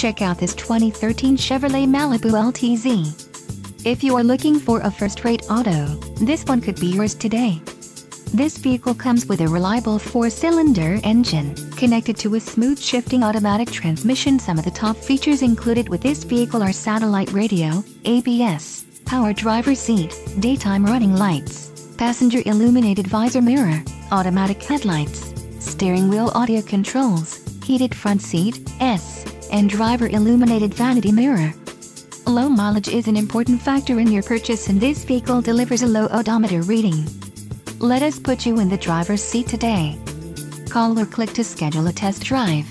check out this 2013 Chevrolet Malibu LTZ. If you are looking for a first-rate auto, this one could be yours today. This vehicle comes with a reliable 4-cylinder engine, connected to a smooth shifting automatic transmission. Some of the top features included with this vehicle are satellite radio, ABS, power driver seat, daytime running lights, passenger illuminated visor mirror, automatic headlights, steering wheel audio controls, heated front seat, and driver illuminated vanity mirror. Low mileage is an important factor in your purchase, and this vehicle delivers a low odometer reading. Let us put you in the driver's seat today. Call or click to schedule a test drive.